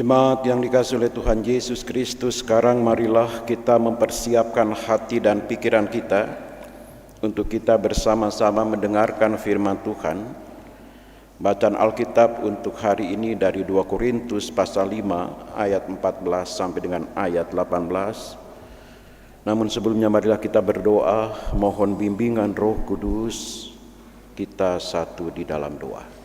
Jemaat yang dikasihi oleh Tuhan Yesus Kristus, sekarang marilah kita mempersiapkan hati dan pikiran kita untuk kita bersama-sama mendengarkan firman Tuhan. Bacaan Alkitab untuk hari ini dari 2 Korintus pasal 5 ayat 14 sampai dengan ayat 18. Namun sebelumnya marilah kita berdoa, mohon bimbingan Roh Kudus. Kita satu di dalam doa.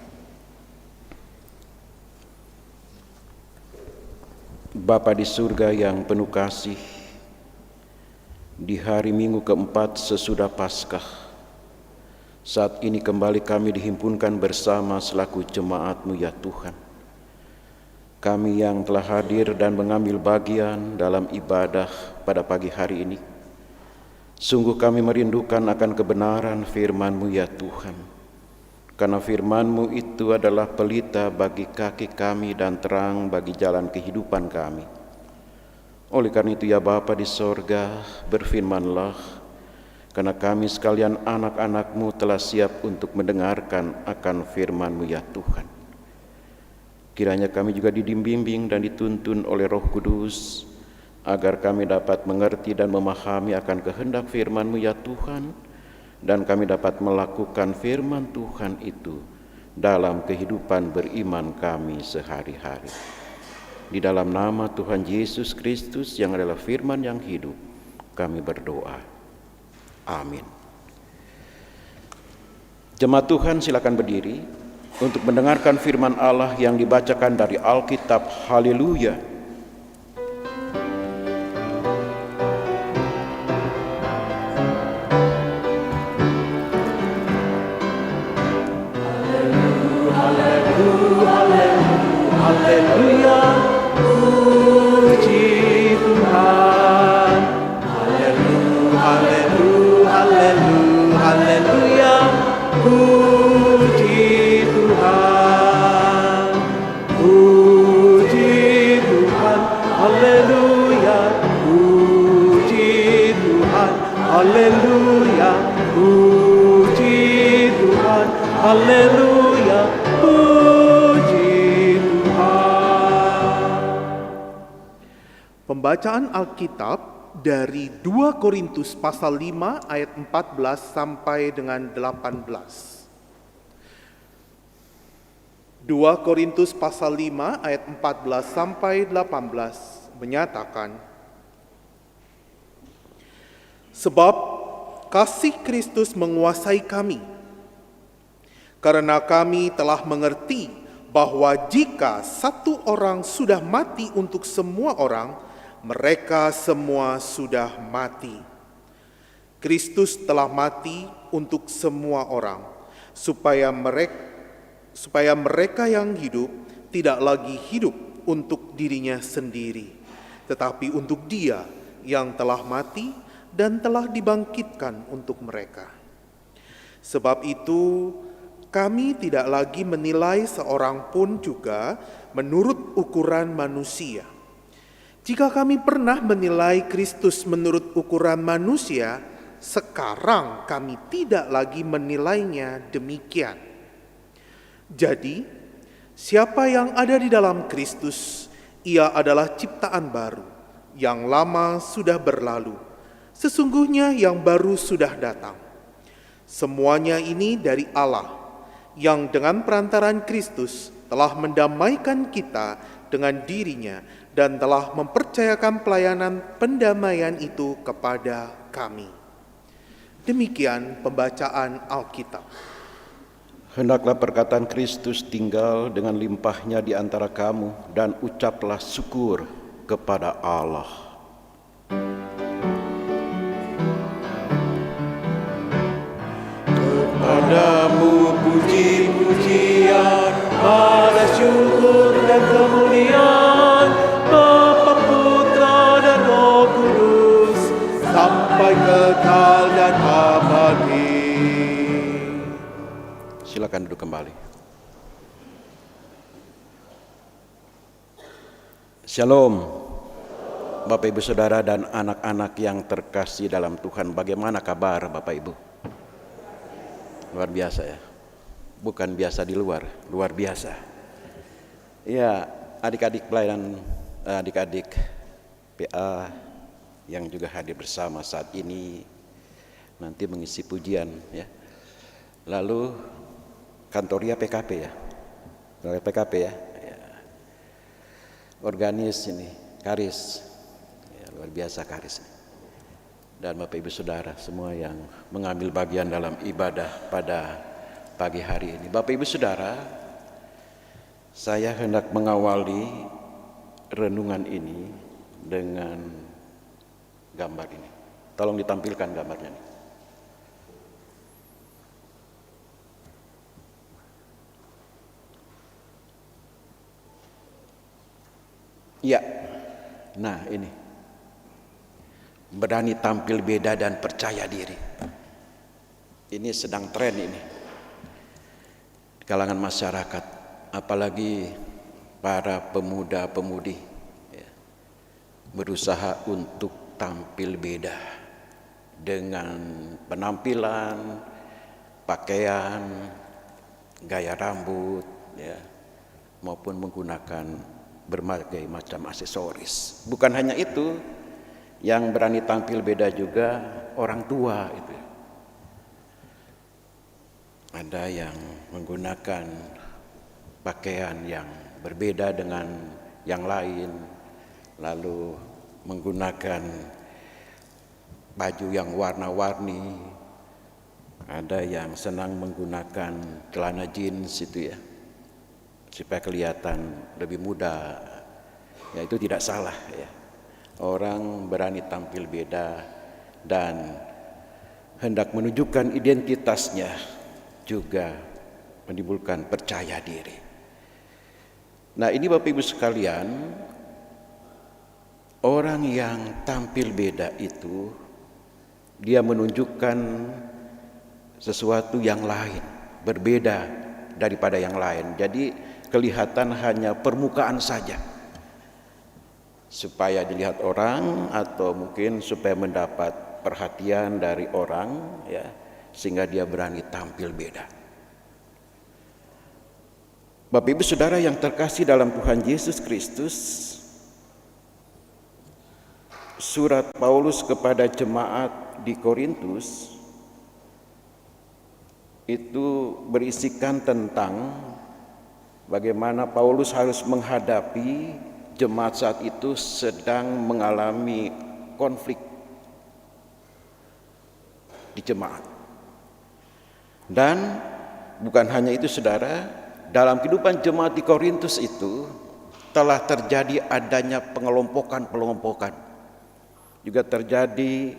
Bapa di surga yang penuh kasih, di hari Minggu keempat sesudah Paskah, saat ini kembali kami dihimpunkan bersama selaku jemaat-Mu ya Tuhan. Kami yang telah hadir dan mengambil bagian dalam ibadah pada pagi hari ini, sungguh kami merindukan akan kebenaran firman-Mu ya Tuhan. Karena firman-Mu itu adalah pelita bagi kaki kami dan terang bagi jalan kehidupan kami. Oleh karena itu ya Bapa di sorga, berfirmanlah, karena kami sekalian anak-anak-Mu telah siap untuk mendengarkan akan firman-Mu ya Tuhan. Kiranya kami juga dibimbing dan dituntun oleh Roh Kudus, agar kami dapat mengerti dan memahami akan kehendak firman-Mu ya Tuhan, dan kami dapat melakukan firman Tuhan itu dalam kehidupan beriman kami sehari-hari. Di dalam nama Tuhan Yesus Kristus yang adalah firman yang hidup, kami berdoa. Amin. Jemaat Tuhan, silakan berdiri untuk mendengarkan firman Allah yang dibacakan dari Alkitab. Haleluya. Haleluya, puji Tuhan. Haleluya, puji Tuhan. Puji Tuhan, haleluya, puji Tuhan. Haleluya, puji Tuhan. Haleluya, Pembacaan Alkitab dari 2 Korintus pasal 5 ayat 14 sampai dengan 18. 2 Korintus pasal 5 ayat 14 sampai 18 menyatakan, sebab kasih Kristus menguasai kami, karena kami telah mengerti bahwa jika satu orang sudah mati untuk semua orang, mereka semua sudah mati. Kristus telah mati untuk semua orang, supaya mereka yang hidup tidak lagi hidup untuk dirinya sendiri, tetapi untuk Dia yang telah mati dan telah dibangkitkan untuk mereka. Sebab itu, kami tidak lagi menilai seorang pun juga menurut ukuran manusia. Jika kami pernah menilai Kristus menurut ukuran manusia, sekarang kami tidak lagi menilainya demikian. Jadi, siapa yang ada di dalam Kristus, ia adalah ciptaan baru. Yang lama sudah berlalu, sesungguhnya yang baru sudah datang. Semuanya ini dari Allah, yang dengan perantaran Kristus telah mendamaikan kita dengan dirinya dan telah mempercayakan pelayanan pendamaian itu kepada kami. Demikian pembacaan Alkitab. Hendaklah perkataan Kristus tinggal dengan limpahnya di antara kamu, dan ucaplah syukur kepada Allah. Kepadamu puji-pujian, pada syukur dan kemuliaan, Bapa, Putra dan Roh Kudus, sampai kekal dan abadi. Silakan duduk kembali. Shalom, Bapak Ibu Saudara dan anak-anak yang terkasih dalam Tuhan. Bagaimana kabar Bapak Ibu? Luar biasa ya. Bukan biasa di luar, luar biasa. Ya, adik-adik pelayanan, adik-adik PA yang juga hadir bersama saat ini, nanti mengisi pujian ya. Lalu kantoria PKP ya, PKP ya, organis ini, Karis, ya, luar biasa Karis. Dan Bapak Ibu Saudara semua yang mengambil bagian dalam ibadah pada pagi hari ini. Bapak Ibu Saudara, saya hendak mengawali renungan ini dengan gambar ini. Tolong ditampilkan gambarnya nih. Ya, nah ini berani tampil beda dan percaya diri. Ini sedang tren ini di kalangan masyarakat, apalagi para pemuda-pemudi ya, berusaha untuk tampil beda dengan penampilan, pakaian, gaya rambut, ya, maupun menggunakan berbagai macam aksesoris. Bukan hanya itu, yang berani tampil beda juga orang tua itu. Ada yang menggunakan pakaian yang berbeda dengan yang lain, lalu menggunakan baju yang warna-warni. Ada yang senang menggunakan celana jeans itu ya, supaya kelihatan lebih muda. Ya, itu tidak salah ya. Orang berani tampil beda dan hendak menunjukkan identitasnya, juga menimbulkan percaya diri. Nah, ini Bapak Ibu sekalian, orang yang tampil beda itu dia menunjukkan sesuatu yang lain, berbeda daripada yang lain. Jadi kelihatan hanya permukaan saja, supaya dilihat orang atau mungkin supaya mendapat perhatian dari orang ya, sehingga dia berani tampil beda. Bapak Ibu Saudara yang terkasih dalam Tuhan Yesus Kristus, surat Paulus kepada jemaat di Korintus itu berisikan tentang bagaimana Paulus harus menghadapi jemaat saat itu sedang mengalami konflik di jemaat. Dan bukan hanya itu saudara, dalam kehidupan jemaat di Korintus itu telah terjadi adanya pengelompokan. Juga terjadi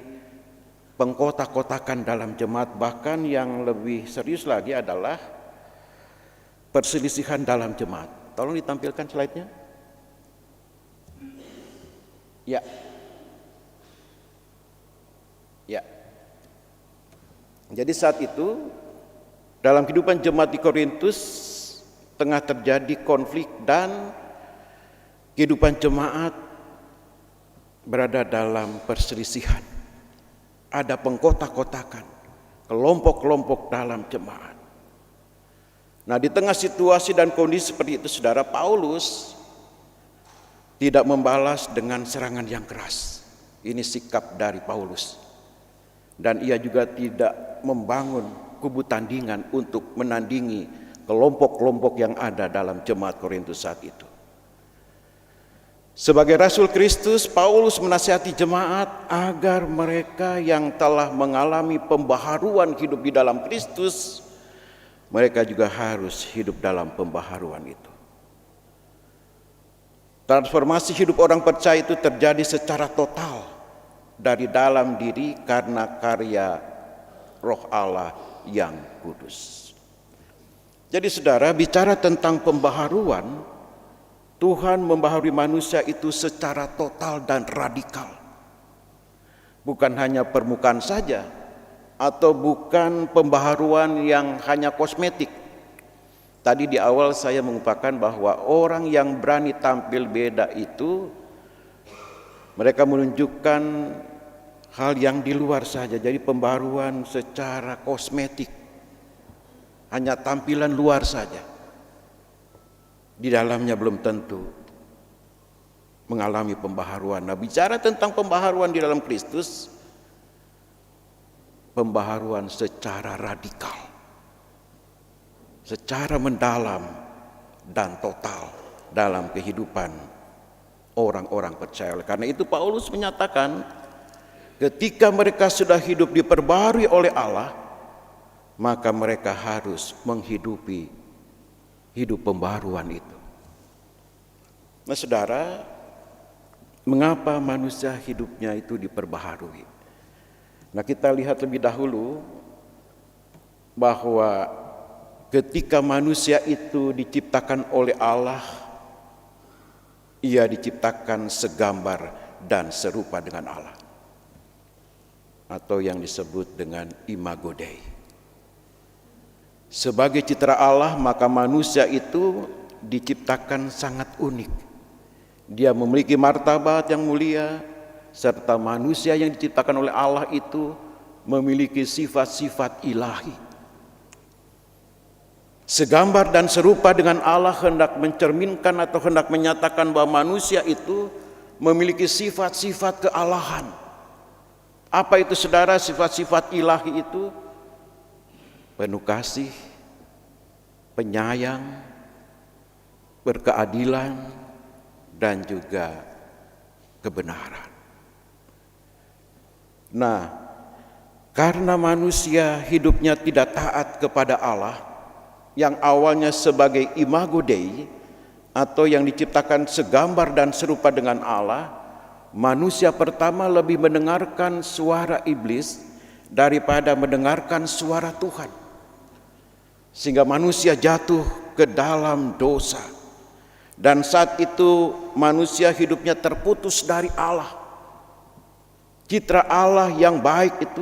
pengkotak-kotakan dalam jemaat, bahkan yang lebih serius lagi adalah perselisihan dalam jemaat. Tolong ditampilkan slide-nya. Ya. Ya. Jadi saat itu dalam kehidupan jemaat di Korintus tengah terjadi konflik dan kehidupan jemaat berada dalam perselisihan. Ada pengkotak-kotakan, kelompok-kelompok dalam jemaat. Nah, di tengah situasi dan kondisi seperti itu, saudara, Paulus tidak membalas dengan serangan yang keras. Ini sikap dari Paulus. Dan ia juga tidak membangun kubu tandingan untuk menandingi kelompok-kelompok yang ada dalam jemaat Korintus saat itu. Sebagai Rasul Kristus, Paulus menasihati jemaat agar mereka yang telah mengalami pembaharuan hidup di dalam Kristus, mereka juga harus hidup dalam pembaharuan itu. Transformasi hidup orang percaya itu terjadi secara total dari dalam diri karena karya Roh Allah yang kudus. Jadi saudara, bicara tentang pembaharuan, Tuhan membaharui manusia itu secara total dan radikal. Bukan hanya permukaan saja, atau bukan pembaharuan yang hanya kosmetik. Tadi di awal saya mengupakan bahwa orang yang berani tampil beda itu, mereka menunjukkan hal yang di luar saja. Jadi pembaharuan secara kosmetik, hanya tampilan luar saja. Di dalamnya belum tentu mengalami pembaharuan. Nah, bicara tentang pembaharuan di dalam Kristus, pembaharuan secara radikal, secara mendalam dan total dalam kehidupan orang-orang percaya. Oleh karena itu Paulus menyatakan, ketika mereka sudah hidup diperbarui oleh Allah, maka mereka harus menghidupi hidup pembaharuan itu. Nah, saudara, mengapa manusia hidupnya itu diperbaharui? Nah, kita lihat lebih dahulu bahwa ketika manusia itu diciptakan oleh Allah, ia diciptakan segambar dan serupa dengan Allah, atau yang disebut dengan imago Dei. Sebagai citra Allah, maka manusia itu diciptakan sangat unik. Dia memiliki martabat yang mulia, serta manusia yang diciptakan oleh Allah itu memiliki sifat-sifat ilahi. Segambar dan serupa dengan Allah hendak mencerminkan atau hendak menyatakan bahwa manusia itu memiliki sifat-sifat kealahan. Apa itu, saudara, sifat-sifat ilahi itu? Penuh kasih, penyayang, berkeadilan, dan juga kebenaran. Nah, karena manusia hidupnya tidak taat kepada Allah, yang awalnya sebagai imago Dei atau yang diciptakan segambar dan serupa dengan Allah, manusia pertama lebih mendengarkan suara iblis daripada mendengarkan suara Tuhan, sehingga manusia jatuh ke dalam dosa. Dan saat itu manusia hidupnya terputus dari Allah. Citra Allah yang baik itu,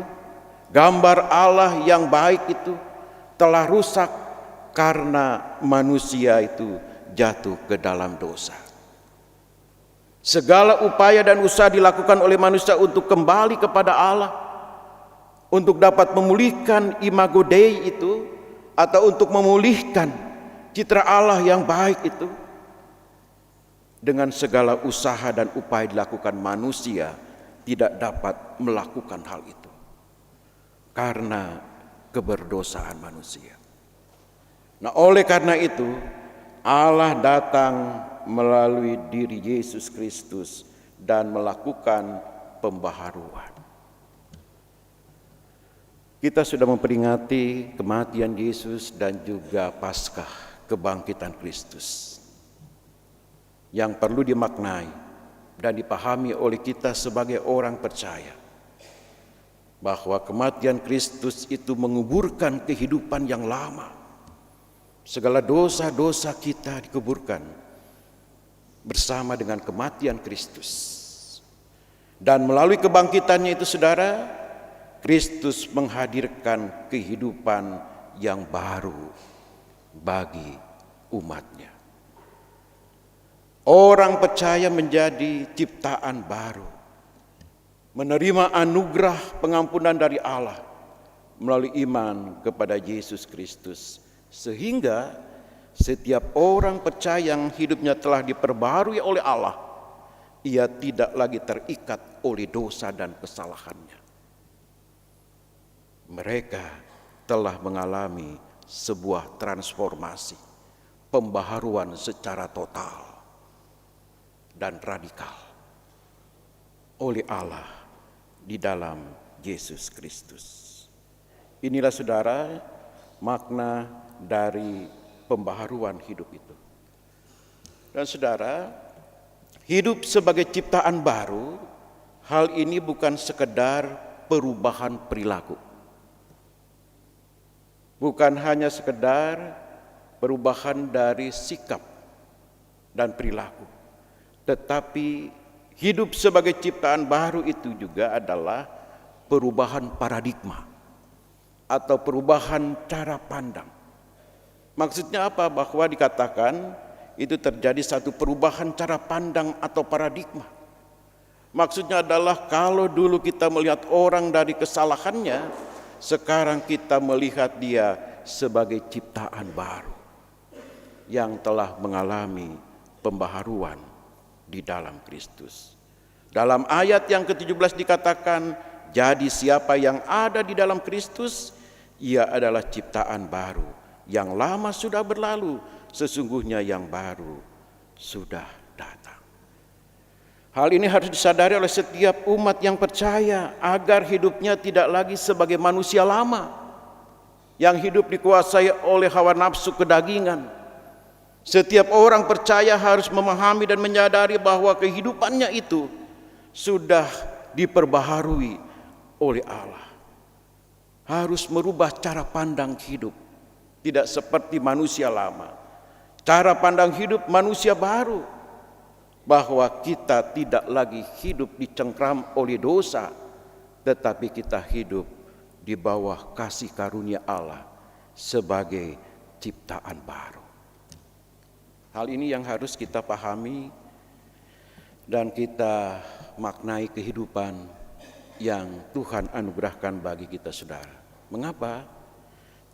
gambar Allah yang baik itu telah rusak karena manusia itu jatuh ke dalam dosa. Segala upaya dan usaha dilakukan oleh manusia untuk kembali kepada Allah, untuk dapat memulihkan imago Dei itu, atau untuk memulihkan citra Allah yang baik itu, dengan segala usaha dan upaya dilakukan, manusia tidak dapat melakukan hal itu karena keberdosaan manusia. Nah, oleh karena itu Allah datang melalui diri Yesus Kristus dan melakukan pembaharuan. Kita sudah memperingati kematian Yesus dan juga Paskah, kebangkitan Kristus, yang perlu dimaknai dan dipahami oleh kita sebagai orang percaya, bahwa kematian Kristus itu menguburkan kehidupan yang lama. Segala dosa-dosa kita dikuburkan bersama dengan kematian Kristus. Dan melalui kebangkitannya itu, saudara, Kristus menghadirkan kehidupan yang baru bagi umatnya. Orang percaya menjadi ciptaan baru, menerima anugerah pengampunan dari Allah melalui iman kepada Yesus Kristus, sehingga setiap orang percaya yang hidupnya telah diperbarui oleh Allah, ia tidak lagi terikat oleh dosa dan kesalahannya. Mereka telah mengalami sebuah transformasi, pembaharuan secara total dan radikal oleh Allah di dalam Yesus Kristus. Inilah, saudara, makna dari pembaharuan hidup itu. Dan saudara, hidup sebagai ciptaan baru, hal ini bukan sekedar perubahan perilaku, bukan hanya sekedar perubahan dari sikap dan perilaku, tetapi hidup sebagai ciptaan baru itu juga adalah perubahan paradigma atau perubahan cara pandang. Maksudnya apa? Bahwa dikatakan itu terjadi satu perubahan cara pandang atau paradigma. Maksudnya adalah kalau dulu kita melihat orang dari kesalahannya, sekarang kita melihat dia sebagai ciptaan baru yang telah mengalami pembaharuan di dalam Kristus. Dalam ayat yang ke-17 dikatakan, jadi siapa yang ada di dalam Kristus, ia adalah ciptaan baru. Yang lama sudah berlalu, sesungguhnya yang baru sudah datang. Hal ini harus disadari oleh setiap umat yang percaya agar hidupnya tidak lagi sebagai manusia lama yang hidup dikuasai oleh hawa nafsu kedagingan. Setiap orang percaya harus memahami dan menyadari bahwa kehidupannya itu sudah diperbaharui oleh Allah. Harus merubah cara pandang hidup, tidak seperti manusia lama. Cara pandang hidup manusia baru, bahwa kita tidak lagi hidup dicengkram oleh dosa, tetapi kita hidup di bawah kasih karunia Allah sebagai ciptaan baru. Hal ini yang harus kita pahami dan kita maknai kehidupan yang Tuhan anugerahkan bagi kita, saudara. Mengapa?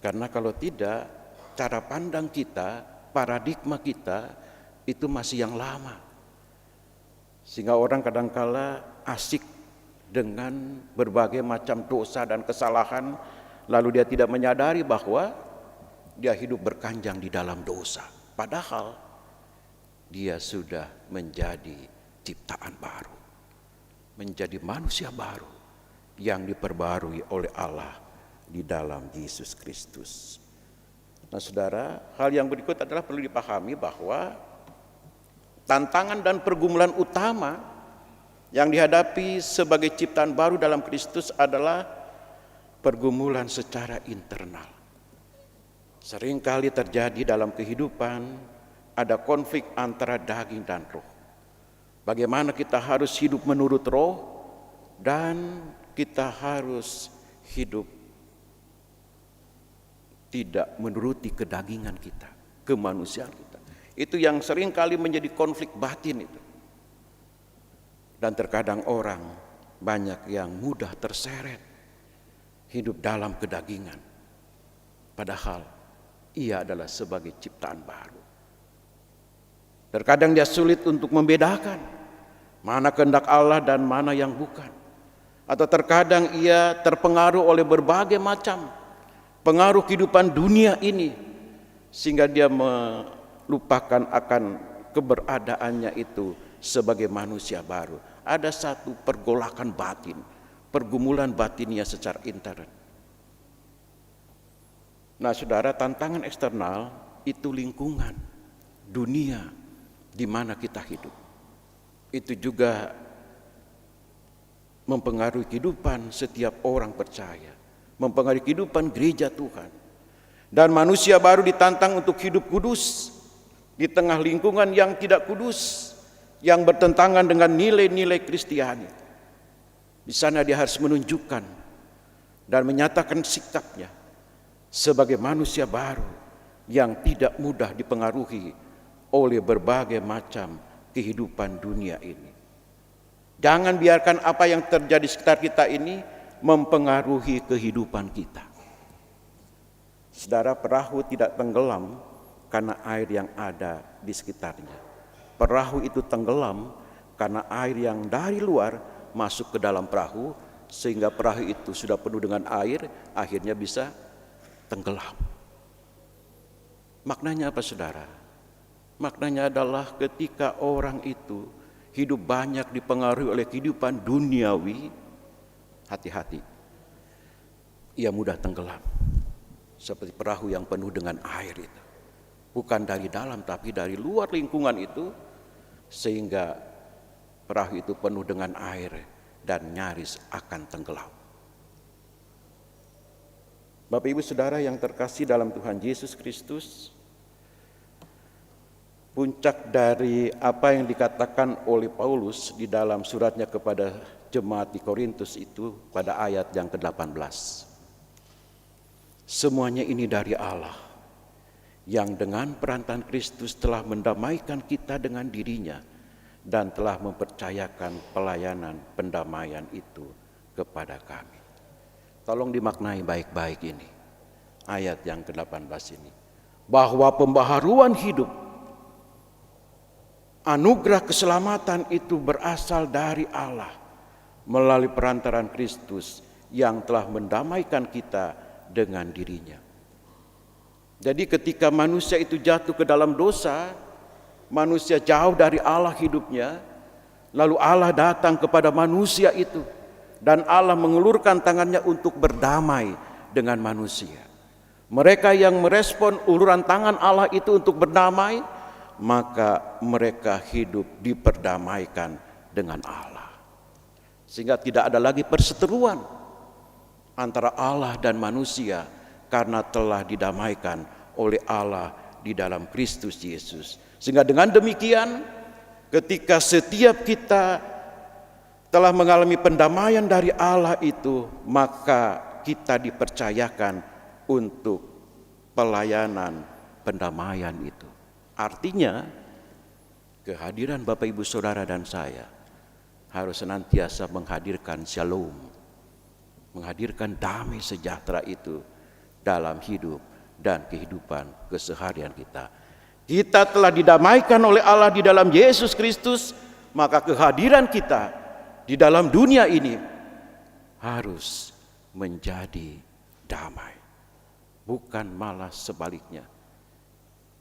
Karena kalau tidak, cara pandang kita, paradigma kita itu masih yang lama. Sehingga orang kadangkala asik dengan berbagai macam dosa dan kesalahan, lalu dia tidak menyadari bahwa dia hidup berkanjang di dalam dosa. Padahal dia sudah menjadi ciptaan baru, menjadi manusia baru yang diperbarui oleh Allah di dalam Yesus Kristus. Nah, saudara, hal yang berikut adalah perlu dipahami bahwa tantangan dan pergumulan utama yang dihadapi sebagai ciptaan baru dalam Kristus adalah pergumulan secara internal. Seringkali terjadi dalam kehidupan, ada konflik antara daging dan roh. Bagaimana kita harus hidup menurut roh dan kita harus hidup tidak menuruti kedagingan kita, kemanusiaan kita. Itu yang sering kali menjadi konflik batin itu. Dan terkadang orang banyak yang mudah terseret hidup dalam kedagingan. Padahal ia adalah sebagai ciptaan baru. Terkadang dia sulit untuk membedakan mana kehendak Allah dan mana yang bukan. Atau terkadang ia terpengaruh oleh berbagai macam pengaruh kehidupan dunia ini, sehingga dia lupakan akan keberadaannya itu sebagai manusia baru. Ada satu pergolakan batin, pergumulan batinnya secara intern. Nah, saudara, tantangan eksternal itu lingkungan, dunia di mana kita hidup. Itu juga mempengaruhi kehidupan setiap orang percaya, mempengaruhi kehidupan gereja Tuhan. Dan manusia baru ditantang untuk hidup kudus di tengah lingkungan yang tidak kudus, yang bertentangan dengan nilai-nilai Kristiani. Di sana dia harus menunjukkan dan menyatakan sikapnya sebagai manusia baru yang tidak mudah dipengaruhi oleh berbagai macam kehidupan dunia ini. Jangan biarkan apa yang terjadi di sekitar kita ini mempengaruhi kehidupan kita. Saudara, perahu tidak tenggelam karena air yang ada di sekitarnya. Perahu itu tenggelam karena air yang dari luar masuk ke dalam perahu, sehingga perahu itu sudah penuh dengan air, akhirnya bisa tenggelam. Maknanya apa, saudara? Maknanya adalah ketika orang itu hidup banyak dipengaruhi oleh kehidupan duniawi, hati-hati, ia mudah tenggelam. Seperti perahu yang penuh dengan air itu. Bukan dari dalam tapi dari luar lingkungan itu, sehingga perahu itu penuh dengan air dan nyaris akan tenggelam. Bapak Ibu Saudara yang terkasih dalam Tuhan Yesus Kristus, puncak dari apa yang dikatakan oleh Paulus di dalam suratnya kepada jemaat di Korintus itu pada ayat yang ke-18. Semuanya ini dari Allah, yang dengan perantaraan Kristus telah mendamaikan kita dengan dirinya dan telah mempercayakan pelayanan pendamaian itu kepada kami. Tolong dimaknai baik-baik ini, ayat yang ke-18 ini. Bahwa pembaharuan hidup anugerah keselamatan itu berasal dari Allah melalui perantaraan Kristus yang telah mendamaikan kita dengan dirinya. Jadi ketika manusia itu jatuh ke dalam dosa, manusia jauh dari Allah hidupnya, lalu Allah datang kepada manusia itu dan Allah mengulurkan tangannya untuk berdamai dengan manusia. Mereka yang merespon uluran tangan Allah itu untuk berdamai, maka mereka hidup diperdamaikan dengan Allah. Sehingga tidak ada lagi perseteruan antara Allah dan manusia karena telah didamaikan oleh Allah di dalam Kristus Yesus. Sehingga dengan demikian, ketika setiap kita telah mengalami pendamaian dari Allah itu, maka kita dipercayakan untuk pelayanan pendamaian itu. Artinya, kehadiran Bapak Ibu Saudara dan saya harus senantiasa menghadirkan shalom, menghadirkan damai sejahtera itu dalam hidup dan kehidupan keseharian kita. Kita telah didamaikan oleh Allah di dalam Yesus Kristus, maka kehadiran kita di dalam dunia ini harus menjadi damai, bukan malah sebaliknya.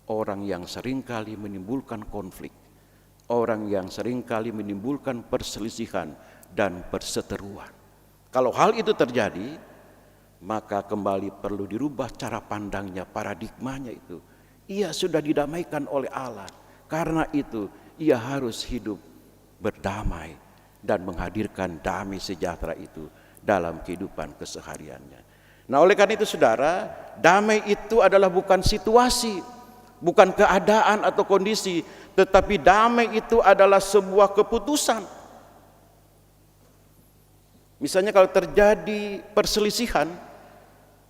Orang yang seringkali menimbulkan konflik, orang yang seringkali menimbulkan perselisihan dan perseteruan. Kalau hal itu terjadi, maka kembali perlu dirubah cara pandangnya, paradigmanya itu. Ia sudah didamaikan oleh Allah, karena itu ia harus hidup berdamai dan menghadirkan damai sejahtera itu dalam kehidupan kesehariannya. Nah, oleh karena itu saudara, damai itu adalah bukan situasi, bukan keadaan atau kondisi, tetapi damai itu adalah sebuah keputusan. Misalnya kalau terjadi perselisihan,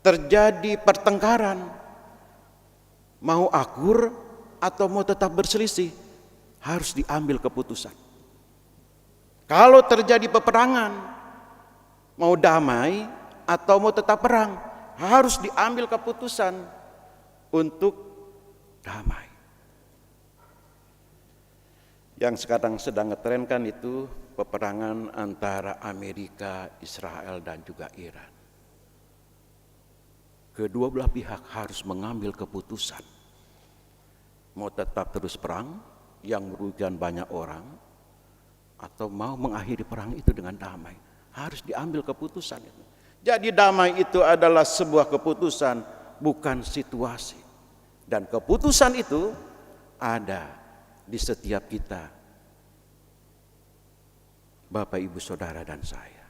terjadi pertengkaran, mau akur atau mau tetap berselisih, harus diambil keputusan. Kalau terjadi peperangan, mau damai atau mau tetap perang, harus diambil keputusan untuk damai. Yang sekarang sedang ngetrenkan itu peperangan antara Amerika, Israel dan juga Iran. Kedua belah pihak harus mengambil keputusan. Mau tetap terus perang yang merugikan banyak orang, atau mau mengakhiri perang itu dengan damai. Harus diambil keputusan itu. Jadi damai itu adalah sebuah keputusan, bukan situasi. Dan keputusan itu ada di setiap kita, Bapak, Ibu, Saudara, dan saya.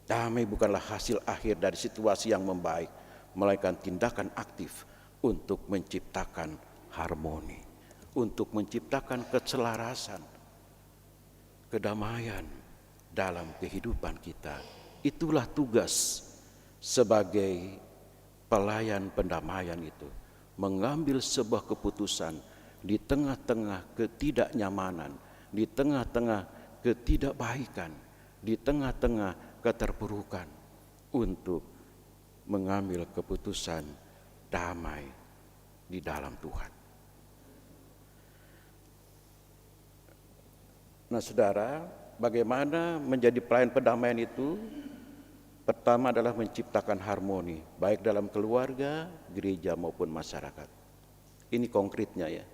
Damai bukanlah hasil akhir dari situasi yang membaik, melainkan tindakan aktif untuk menciptakan harmoni, untuk menciptakan keselarasan, kedamaian dalam kehidupan kita. Itulah tugas sebagai pelayan pendamaian itu, mengambil sebuah keputusan di tengah-tengah ketidaknyamanan, di tengah-tengah ketidakbaikan, di tengah-tengah keterpurukan, untuk mengambil keputusan damai di dalam Tuhan. Nah saudara, bagaimana menjadi pelayan pendamaian itu? Pertama adalah menciptakan harmoni, baik dalam keluarga, gereja maupun masyarakat. Ini konkretnya ya,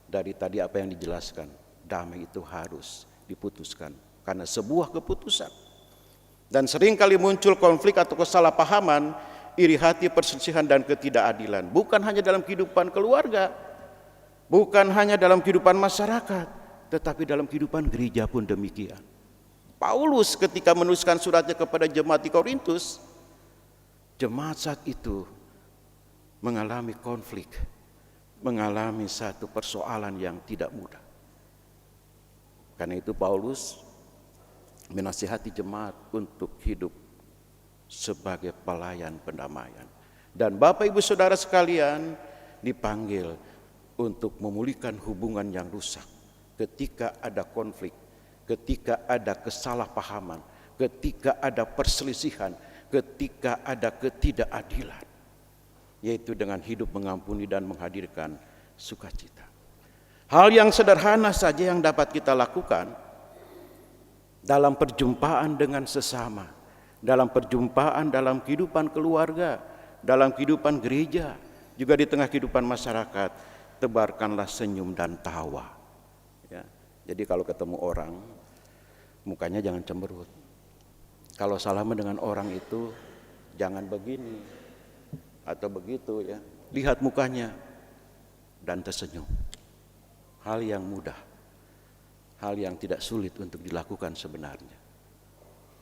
dari tadi apa yang dijelaskan, damai itu harus diputuskan karena sebuah keputusan. Dan seringkali muncul konflik atau kesalahpahaman, iri hati, perselisihan dan ketidakadilan. Bukan hanya dalam kehidupan keluarga, bukan hanya dalam kehidupan masyarakat, tetapi dalam kehidupan gereja pun demikian. Paulus ketika menuliskan suratnya kepada jemaat di Korintus, jemaat saat itu mengalami konflik, mengalami satu persoalan yang tidak mudah. Karena itu Paulus menasihati jemaat untuk hidup sebagai pelayan pendamaian. Dan Bapak Ibu Saudara sekalian dipanggil untuk memulihkan hubungan yang rusak ketika ada konflik, ketika ada kesalahpahaman, ketika ada perselisihan, ketika ada ketidakadilan, yaitu dengan hidup mengampuni dan menghadirkan sukacita. Hal yang sederhana saja yang dapat kita lakukan dalam perjumpaan dengan sesama, dalam perjumpaan dalam kehidupan keluarga, dalam kehidupan gereja, juga di tengah kehidupan masyarakat, tebarkanlah senyum dan tawa. Ya. Jadi kalau ketemu orang, mukanya jangan cemberut. Kalau salaman dengan orang itu, jangan begini atau begitu ya. Lihat mukanya dan tersenyum. Hal yang mudah, hal yang tidak sulit untuk dilakukan sebenarnya.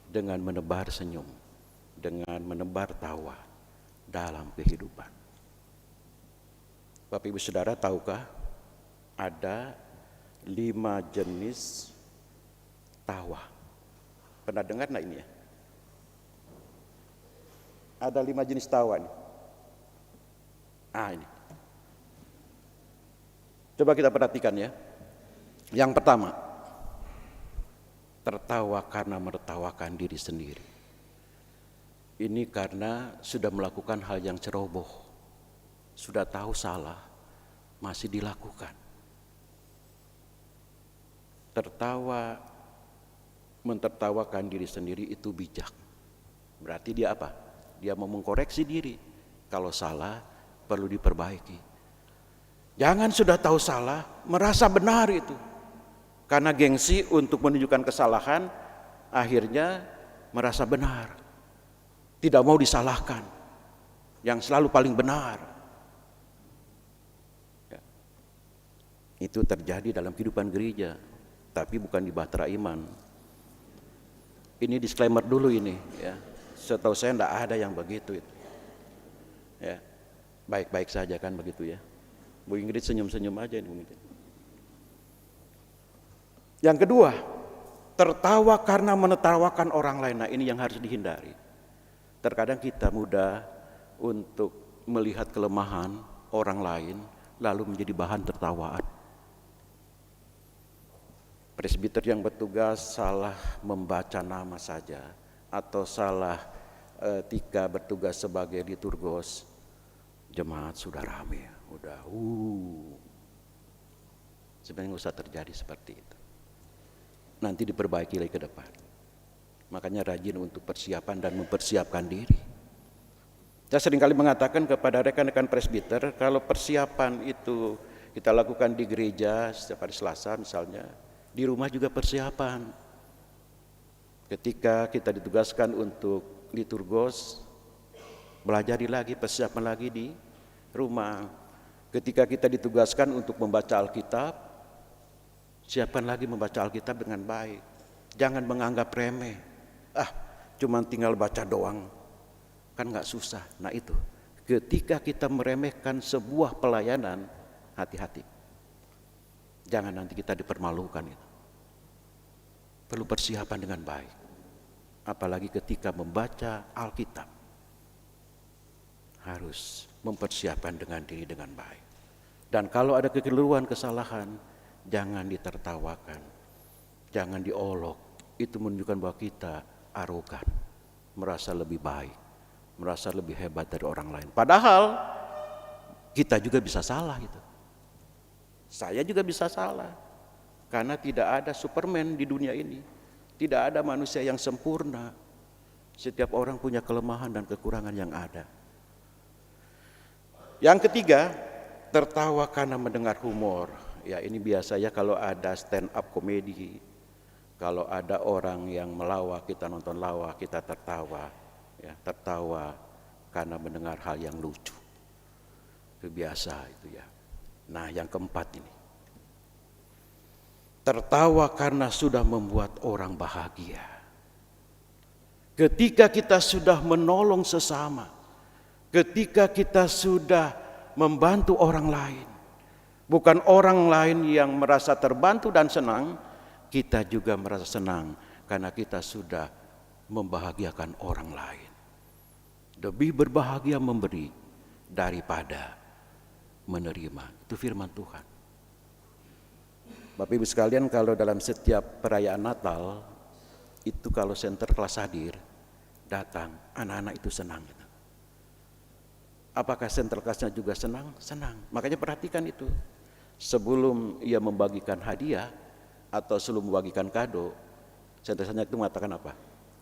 Dengan menebar senyum, dengan menebar tawa dalam kehidupan. Bapak Ibu Saudara, tahukah ada 5 jenis tawa? Pernah dengar enggak ini ya? Ada 5 jenis tawa nih. Ini. Coba kita perhatikan ya. Yang pertama, tertawa karena menertawakan diri sendiri. Ini karena sudah melakukan hal yang ceroboh, sudah tahu salah, masih dilakukan. Tertawa, mentertawakan diri sendiri itu bijak. Berarti dia apa? Dia mau mengkoreksi diri. Kalau salah, perlu diperbaiki. Jangan sudah tahu salah, merasa benar itu. Karena gengsi untuk menunjukkan kesalahan, akhirnya merasa benar. Tidak mau disalahkan, yang selalu paling benar. Ya. Itu terjadi dalam kehidupan gereja, tapi bukan di Bahtera Iman. Ini disclaimer dulu ini. Ya. Setahu saya tidak ada yang begitu. Ya. Baik-baik saja kan begitu ya. Bu Ingrid senyum-senyum aja ini mungkin. Yang kedua, tertawa karena menertawakan orang lain. Nah ini yang harus dihindari. Terkadang kita mudah untuk melihat kelemahan orang lain lalu menjadi bahan tertawaan. Presbiter yang bertugas salah membaca nama saja atau salah ketika bertugas sebagai liturgos, jemaat sudah rame, udah sebenarnya nggak usah terjadi seperti itu. Nanti diperbaiki lagi ke depan. Makanya rajin untuk persiapan dan mempersiapkan diri. Saya seringkali mengatakan kepada rekan-rekan presbiter, kalau persiapan itu kita lakukan di gereja setiap hari Selasa misalnya, di rumah juga persiapan. Ketika kita ditugaskan untuk liturgos, belajari lagi, persiapan lagi di rumah. Ketika kita ditugaskan untuk membaca Alkitab, siapkan lagi membaca Alkitab dengan baik. Jangan menganggap remeh. Cuma tinggal baca doang. Kan gak susah. Nah itu, ketika kita meremehkan sebuah pelayanan, hati-hati. Jangan nanti kita dipermalukan itu. Perlu persiapan dengan baik. Apalagi ketika membaca Alkitab. Harus mempersiapkan dengan diri dengan baik. Dan kalau ada kekeliruan, kesalahan, jangan ditertawakan. Jangan diolok. Itu menunjukkan bahwa kita arogan. Merasa lebih baik. Merasa lebih hebat dari orang lain. Padahal kita juga bisa salah gitu. Saya juga bisa salah. Karena tidak ada Superman di dunia ini. Tidak ada manusia yang sempurna. Setiap orang punya kelemahan dan kekurangan yang ada. Yang ketiga, tertawa karena mendengar humor. Ya ini biasanya kalau ada stand up komedi. Kalau ada orang yang melawak, kita nonton lawak, kita tertawa. Ya, tertawa karena mendengar hal yang lucu. Itu biasa itu ya. Nah yang keempat ini. Tertawa karena sudah membuat orang bahagia. Ketika kita sudah menolong sesama, ketika kita sudah membantu orang lain, bukan orang lain yang merasa terbantu dan senang, kita juga merasa senang karena kita sudah membahagiakan orang lain. Lebih berbahagia memberi daripada menerima. Itu firman Tuhan. Bapak Ibu sekalian, kalau dalam setiap perayaan Natal, itu kalau center kelas hadir, datang, anak-anak itu senang. Apakah center kelasnya juga senang? Senang. Makanya perhatikan itu. sebelum ia membagikan hadiah atau sebelum membagikan kado, sentesannya itu mengatakan apa?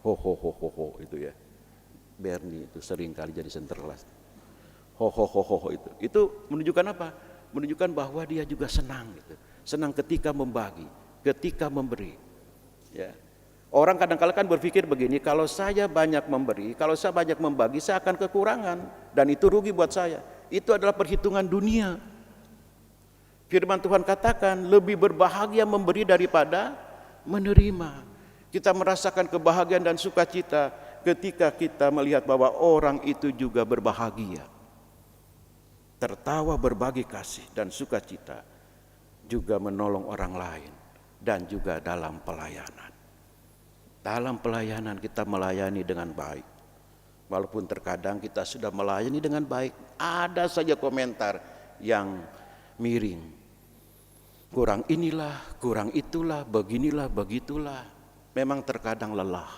Ho ho ho ho ho, itu ya. Bernie itu sering kali jadi center kelas. Ho ho ho ho itu. Itu menunjukkan apa? Menunjukkan bahwa dia juga senang gitu. Senang ketika membagi, ketika memberi. Ya. Orang kadang-kala kan berpikir begini, kalau saya banyak memberi, kalau saya banyak membagi, saya akan kekurangan dan itu rugi buat saya. Itu adalah perhitungan dunia. Firman Tuhan katakan lebih berbahagia memberi daripada menerima. Kita merasakan kebahagiaan dan sukacita ketika kita melihat bahwa orang itu juga berbahagia. Tertawa, berbagi kasih dan sukacita, juga menolong orang lain dan juga dalam pelayanan. Dalam pelayanan kita melayani dengan baik. Walaupun terkadang kita sudah melayani dengan baik, ada saja komentar yang miring. Kurang inilah, kurang itulah, beginilah, begitulah. Memang terkadang lelah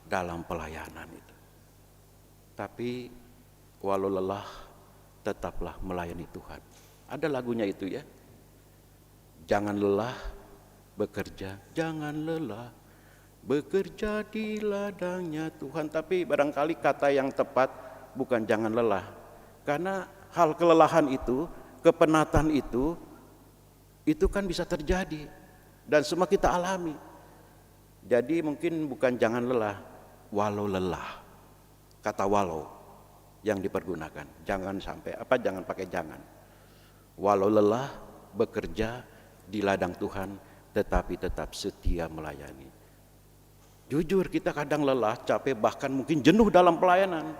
dalam pelayanan itu. Tapi walau lelah, tetaplah melayani Tuhan. Ada lagunya itu ya. Jangan lelah bekerja, jangan lelah bekerja di ladangnya Tuhan. Tapi barangkali kata yang tepat bukan jangan lelah. Karena hal kelelahan itu, kepenatan itu kan bisa terjadi. Dan semua kita alami. Jadi mungkin bukan jangan lelah, walau lelah. Kata walau yang dipergunakan. Jangan sampai, jangan pakai jangan. Walau lelah bekerja di ladang Tuhan, tetapi tetap setia melayani. Jujur kita kadang lelah, capek, bahkan mungkin jenuh dalam pelayanan.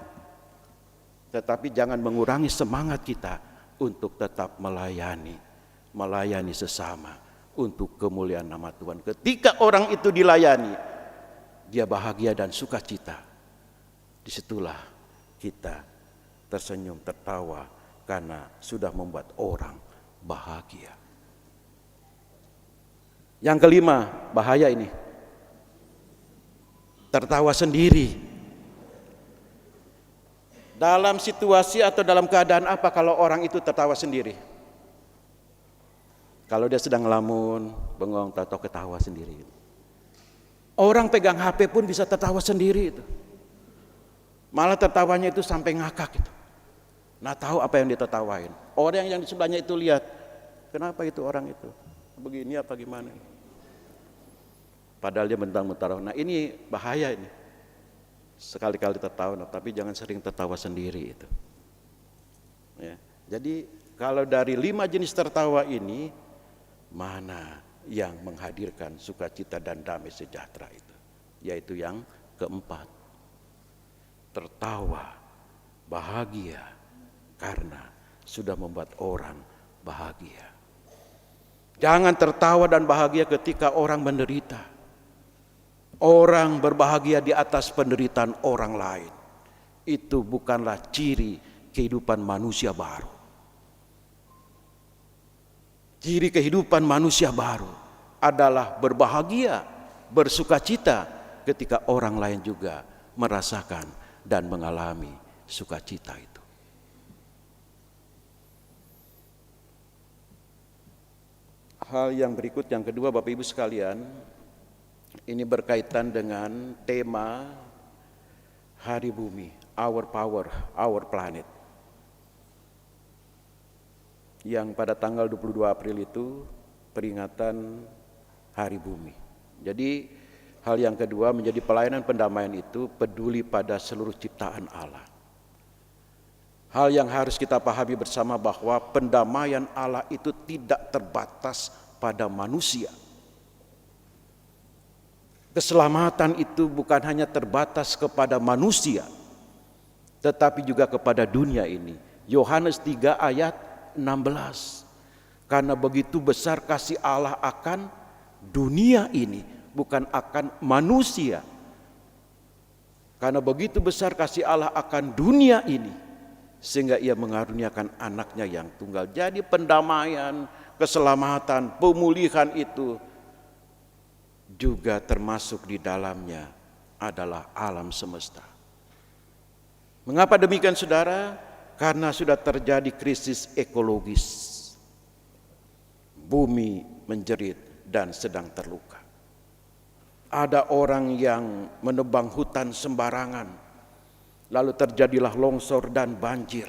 Tetapi jangan mengurangi semangat kita untuk tetap melayani sesama untuk kemuliaan nama Tuhan. Ketika orang itu dilayani, dia bahagia dan sukacita. Disitulah kita tersenyum, tertawa karena sudah membuat orang bahagia. Yang kelima, bahaya ini. Tertawa sendiri. Dalam situasi atau dalam keadaan apa kalau orang itu tertawa sendiri? Kalau dia sedang ngelamun, bengong, atau ketawa sendiri. Orang pegang HP pun bisa tertawa sendiri itu. Malah tertawanya itu sampai ngakak gitu. Nah, tahu apa yang ditertawain. Orang yang di sebelahnya itu lihat, kenapa itu orang itu begini apa gimana? Padahal dia mentang-mentang. Nah, ini bahaya ini. Sekali-kali tertawa, tapi jangan sering tertawa sendiri itu. Ya. Jadi kalau dari 5 jenis tertawa ini, mana yang menghadirkan sukacita dan damai sejahtera itu? Yaitu yang keempat. Tertawa, bahagia karena sudah membuat orang bahagia. Jangan tertawa dan bahagia ketika orang menderita. Orang berbahagia di atas penderitaan orang lain. Itu bukanlah ciri kehidupan manusia baru. Ciri kehidupan manusia baru adalah berbahagia, bersukacita ketika orang lain juga merasakan dan mengalami sukacita itu. Hal yang berikut, yang kedua, Bapak Ibu sekalian, ini berkaitan dengan tema Hari Bumi, Our Power, Our Planet. Yang pada tanggal 22 April itu peringatan Hari Bumi. Jadi hal yang kedua menjadi pelayanan pendamaian itu peduli pada seluruh ciptaan Allah. Hal yang harus kita pahami bersama bahwa pendamaian Allah itu tidak terbatas pada manusia. Keselamatan itu bukan hanya terbatas kepada manusia, tetapi juga kepada dunia ini. Yohanes 3 ayat 16. Karena begitu besar kasih Allah akan dunia ini, bukan akan manusia. Karena begitu besar kasih Allah akan dunia ini, sehingga ia mengaruniakan anaknya yang tunggal. Jadi pendamaian, keselamatan, pemulihan itu juga termasuk di dalamnya adalah alam semesta. Mengapa demikian saudara? Karena sudah terjadi krisis ekologis. bumi menjerit dan sedang terluka. Ada orang yang menebang hutan sembarangan, lalu terjadilah longsor dan banjir.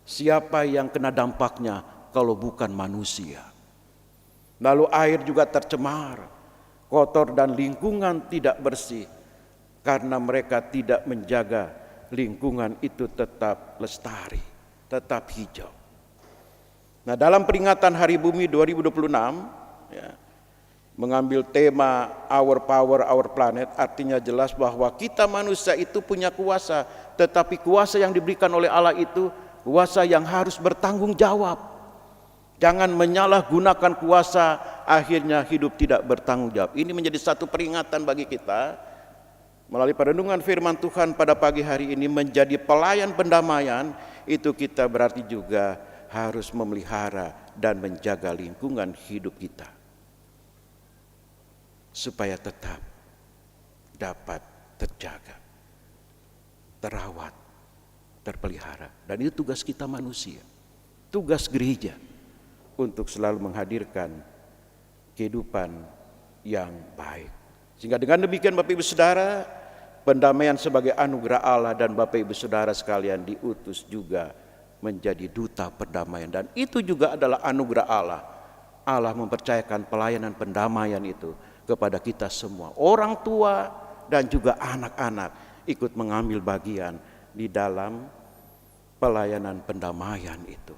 Siapa yang kena dampaknya kalau bukan manusia? Lalu air juga tercemar, kotor dan lingkungan tidak bersih karena mereka tidak menjaga lingkungan itu tetap lestari, tetap hijau. Nah, dalam peringatan Hari Bumi 2026, mengambil tema Our Power, Our Planet, artinya jelas bahwa kita manusia itu punya kuasa, tetapi kuasa yang diberikan oleh Allah itu kuasa yang harus bertanggung jawab. Jangan menyalahgunakan kuasa, akhirnya hidup tidak bertanggung jawab. Ini menjadi satu peringatan bagi kita. Melalui perenungan firman Tuhan pada pagi hari ini, menjadi pelayan pendamaian, itu kita berarti juga harus memelihara dan menjaga lingkungan hidup kita, supaya tetap dapat terjaga, terawat, terpelihara. Dan itu tugas kita manusia, tugas gereja, untuk selalu menghadirkan kehidupan yang baik. Sehingga dengan demikian Bapak Ibu Saudara, pendamaian sebagai anugerah Allah, dan Bapak Ibu Saudara sekalian diutus juga menjadi duta perdamaian. Dan itu juga adalah anugerah Allah. Allah mempercayakan pelayanan pendamaian itu kepada kita semua. Orang tua dan juga anak-anak ikut mengambil bagian di dalam pelayanan pendamaian itu.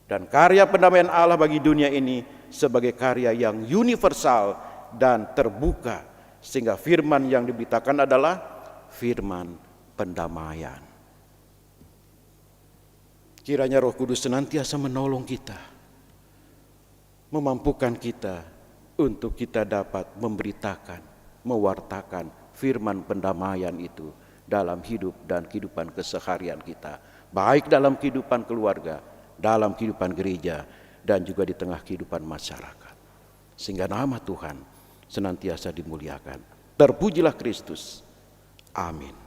Dan karya pendamaian Allah bagi dunia ini sebagai karya yang universal dan terbuka, sehingga firman yang diberitakan adalah firman pendamaian. Kiranya Roh Kudus senantiasa menolong kita, memampukan kita untuk kita dapat memberitakan, mewartakan firman pendamaian itu dalam hidup dan kehidupan keseharian kita, baik dalam kehidupan keluarga, dalam kehidupan gereja, dan juga di tengah kehidupan masyarakat. Sehingga nama Tuhan senantiasa dimuliakan. Terpujilah Kristus. Amin.